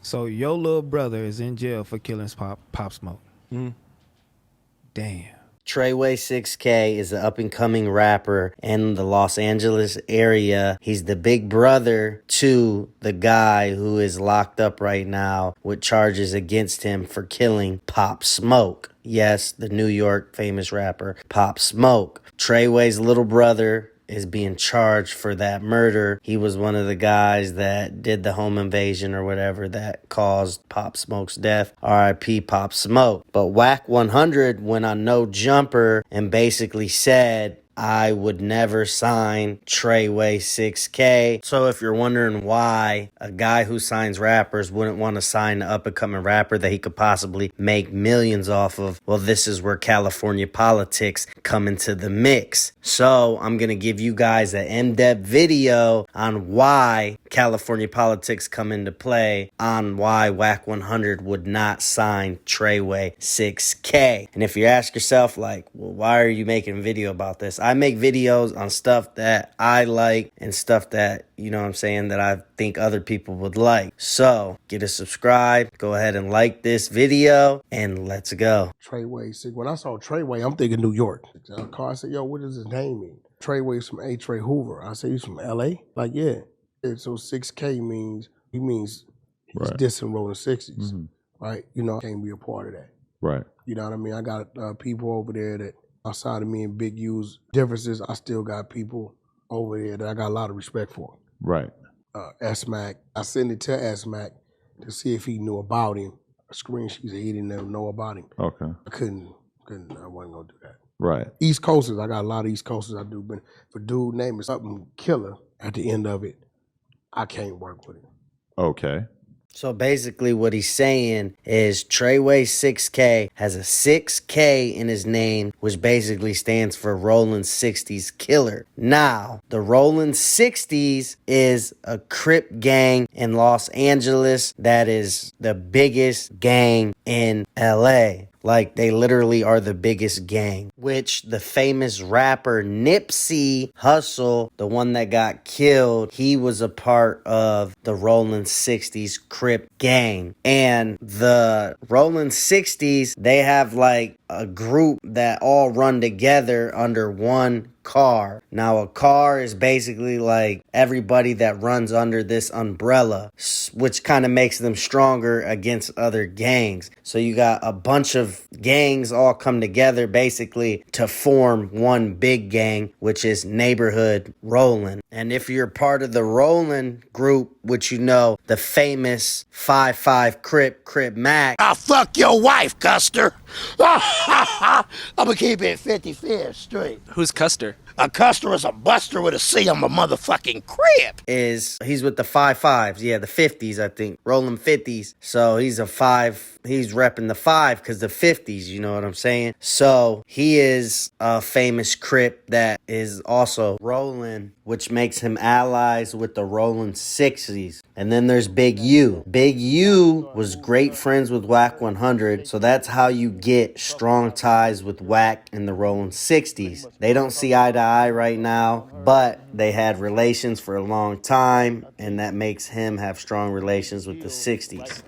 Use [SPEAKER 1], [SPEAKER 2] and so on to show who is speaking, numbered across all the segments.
[SPEAKER 1] So your little brother is in jail for killing Pop Smoke.
[SPEAKER 2] Mm.
[SPEAKER 1] Damn.
[SPEAKER 3] Tr3yway6k is an up-and-coming rapper in the Los Angeles area. He's the big brother to the guy who is locked up right now with charges against him for killing Pop Smoke. Yes, the New York famous rapper Pop Smoke. Treyway's little brother is being charged for that murder. He was one of the guys that did the home invasion or whatever that caused Pop Smoke's death. R.I.P. Pop Smoke. But Wack100 went on No Jumper and basically said, I would never sign Tr3yway6k. So if you're wondering why a guy who signs rappers wouldn't want to sign an up-and-coming rapper that he could possibly make millions off of, well, this is where California politics come into the mix. So I'm going to give you guys an in-depth video on why California politics come into play, on why Wack100 would not sign Tr3yway6k. And if you ask yourself, like, well, why are you making a video about this? I make videos on stuff that I like and stuff that, you know what I'm saying, that I think other people would like. So get a subscribe, go ahead and like this video, and let's go.
[SPEAKER 2] Tr3yway6. When I saw Tr3yway, I'm thinking New York. I said, yo, what does his name mean? Tr3yway's from Hoover. I said, he's from LA? Like, yeah. And so 6K means, he's right. Dissing rolling 60s, right? You know, I can't be a part of that.
[SPEAKER 4] Right.
[SPEAKER 2] You know what I mean? I got people over there that, outside of me and Big U's differences, I still got people over there that I got a lot of respect for.
[SPEAKER 4] Right.
[SPEAKER 2] S-Mac, I sent it to S-Mac to see if he knew about him. A screen, she said he didn't know about him.
[SPEAKER 4] Okay.
[SPEAKER 2] I wasn't gonna do that.
[SPEAKER 4] Right.
[SPEAKER 2] East Coasters, I got a lot of East Coasters I do, but if a dude name is something killer at the end of it, I can't work with him.
[SPEAKER 4] Okay.
[SPEAKER 3] So basically what he's saying is Tr3yway6k has a 6K in his name, which basically stands for Rolling 60s Killer. Now, the Rolling 60s is a Crip gang in Los Angeles that is the biggest gang in LA. Like, they literally are the biggest gang, which the famous rapper Nipsey Hussle, the one that got killed, he was a part of the Rolling 60s Crip gang. And the Rolling 60s, they have like a group that all run together under one car. Now, a car is basically like everybody that runs under this umbrella, which kind of makes them stronger against other gangs. So you got a bunch of gangs all come together basically to form one big gang, which is Neighborhood Rollin'. And if you're part of the Rollin' group, which you know, the famous 5'5" Crip Mac.
[SPEAKER 5] I'll fuck your wife, Custer. I'm gonna keep it 55th Street.
[SPEAKER 6] Who's Custer?
[SPEAKER 5] A Custer is a buster with a C on my motherfucking crib.
[SPEAKER 3] He's with the 5'5s, yeah, the 50s, I think, rolling 50s. So he's a 5, he's repping the 5 because the 50s, you know what I'm saying? So he is a famous Crip that is also rolling, which makes him allies with the rolling 60s. And then there's Big U. Big U was great friends with Wack100, so that's how you get strong ties with Wack and the rolling 60s. They don't see eye to eye right now, but they had relations for a long time, and that makes him have strong relations with the 60s.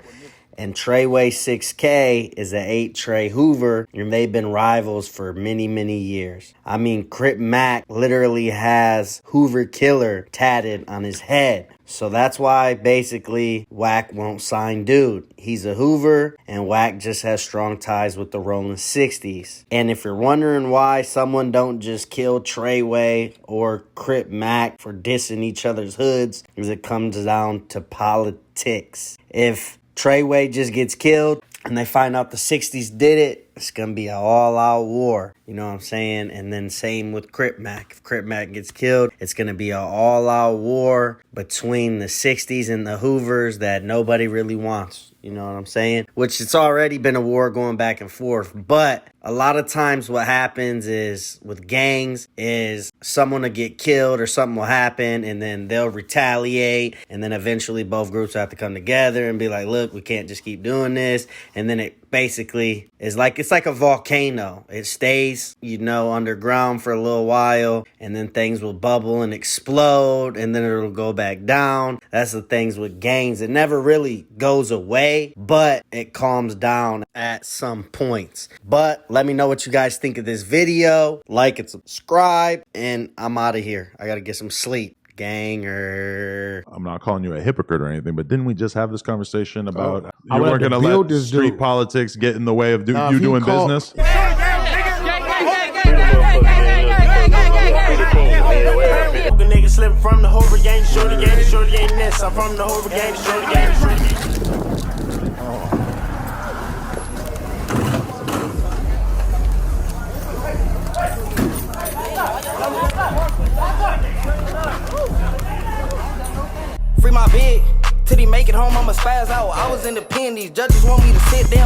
[SPEAKER 3] And Tr3yway6k is an 8 Trey Hoover, and they've been rivals for many, many years. I mean, Crip Mac literally has Hoover Killer tatted on his head. So that's why basically Wack won't sign dude. He's a Hoover, and Wack just has strong ties with the rolling 60s. And if you're wondering why someone don't just kill Tr3yway or Crip Mac for dissing each other's hoods, is it comes down to politics. If Tr3yway just gets killed and they find out the 60s did it, it's going to be an all-out war. You know what I'm saying? And then same with Crip Mac. If Crip Mac gets killed, it's going to be an all-out war between the 60s and the Hoovers that nobody really wants. You know what I'm saying? Which it's already been a war going back and forth. But A lot of times what happens is with gangs is someone will get killed or something will happen and then they'll retaliate, and then eventually both groups have to come together and be like, look, we can't just keep doing this. And then it basically is like, it's like a volcano. It stays, underground for a little while, and then things will bubble and explode, and then it'll go back down. That's the things with gangs. It never really goes away, but it calms down at some points. But let me know what you guys think of this video. Like and subscribe, and I'm out of here. I gotta get some sleep. Ganger.
[SPEAKER 4] I'm not calling you a hypocrite or anything, but didn't we just have this conversation about
[SPEAKER 2] I
[SPEAKER 4] you
[SPEAKER 2] would
[SPEAKER 4] weren't
[SPEAKER 2] have
[SPEAKER 4] going to
[SPEAKER 2] to build
[SPEAKER 4] let
[SPEAKER 2] this
[SPEAKER 4] street
[SPEAKER 2] dude.
[SPEAKER 4] politics get in the way of
[SPEAKER 2] Nah,
[SPEAKER 4] you
[SPEAKER 2] if he
[SPEAKER 4] doing
[SPEAKER 2] called-
[SPEAKER 4] business?
[SPEAKER 6] Free nigga slipping from the Hoover gang, shorty ain't this. I'm from the Hoover gang, shorty gang.
[SPEAKER 7] Free my big, till he make it home, I'ma spaz out. I was in the pen, these judges want me to sit down.